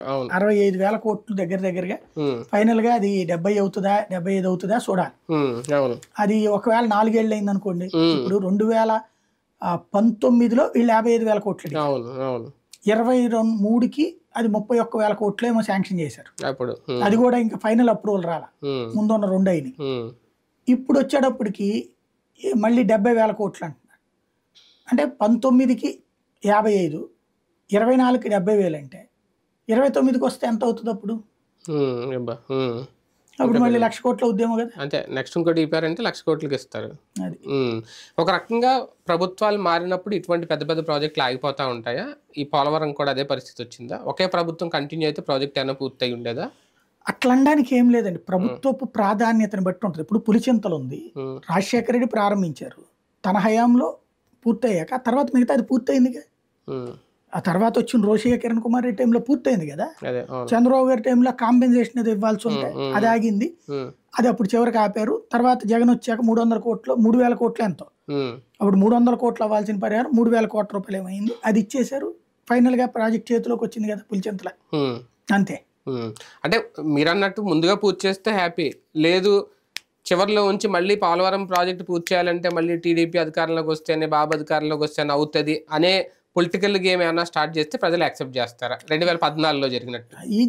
అవును. 65,000 కోట్లు దగ్గర దగ్గరగా. హ్మ్. ఫైనల్‌గా అది 70 అవుతదా? 75 అవుతదా? చూడాలి. అవును. అది ఒకవేళ 4 ఏళ్ళు అయిందనుకోండి. హ్మ్. ఇప్పుడు 2019లో వీళ్ళు 55,000 కోట్లు అడిగారు. అవును. అవును. 23కి అది 31,000 కోట్లేమో శాంక్షన్ చేశారు. అప్పుడు. అది కూడా ఇంకా ఫైనల్ అప్రూవల్ రాలా. హ్మ్. ముందున్న 2 అయినాయి. హ్మ్. ఇప్పుడొచ్చేటప్పటికి మళ్ళీ 70,000 కోట్లు అంటున్నారు. అంటే 19కి 55, 24కి 70,000 అంటే 29కి వస్తే ఎంత అవుతది అప్పుడు? అబ్బా! అప్పుడు ఇంకా మళ్ళీ పెరుగు 1,00,000 కోట్లు అవుద్దేమో కదా! అంతే. నెక్స్ట్ ఇంకోటి ఇప్పారంటే 1,00,00,000,000కి ఇస్తారు. అది. హ్మ్. ఒక రకంగా ప్రభుత్వాలు మారినప్పుడు ఇటువంటి పెద్ద పెద్ద ప్రాజెక్టులు ఆగిపోతా ఉంటాయా? ఈ పోలవరం కూడా అదే పరిస్థితి వచ్చిందా? ఒకే ప్రభుత్వం కంటిన్యూ అయితే ప్రాజెక్ట్ ఏమైనా పూర్తయి ఉండేదా? అట్లనడానికి ఏం లేదండి. హ్మ్. ప్రభుత్వపు ప్రాధాన్యతను బట్టి ఉంటది. ఇప్పుడు పులిచింతలుంది. హ్మ్. రాజశేఖర రెడ్డి ప్రారంభించారు. తన హయాంలో పూర్తయ్యాక ఆ తర్వాత మిగతాది పూర్తయిందిగా. హ్మ్. ఆ తర్వాత వచ్చిన రోషయ్య, కిరణ్ కుమార్ రెడ్డి టైంలో పూర్తయింది గదా! అదే. అవును. చంద్రబాబు గారి టైంలో కాంపెన్సేషన్ ఏదో ఇవ్వాల్సుంటే అది హ్మ్. ఆగింది. హ్మ్. అది అప్పుడు చివరికి ఆపారు. తర్వాత జగన్ వచ్చాక 300,00,00,000 3,000 కోట్లో ఎంతో. హ్మ్. అప్పుడు 300,00,00,000 అవ్వాల్సిన పరిహారం 3,000 కోట్ల రూపాయలు ఏమైంది. అది ఇచ్చేశారు. ఫైనల్‌గా ప్రాజెక్ట్ చేతిలోకి వచ్చింది గదా! పులిచింతల. హ్మ్. అంతే. హ్మ్. అంటే మీరన్నట్టు ముందుగా పూర్తి చేస్తే హ్యాపీ. లేదు చివర్లో ఉంచి మళ్ళీ పోలవరం ప్రాజెక్ట్ పూర్తి చేయాలంటే మళ్ళీ టీడీపీ అధికారంలోకొస్తేనే, బాబు అధికారంలోకొస్తేనే అవుతది అనే పొలిటికల్ గేమ్ ఏమన్నా స్టార్ట్ చేస్తే ప్రజలు యాక్సెప్ట్ చేస్తారా? 2014లో జరిగినట్టు. ఈ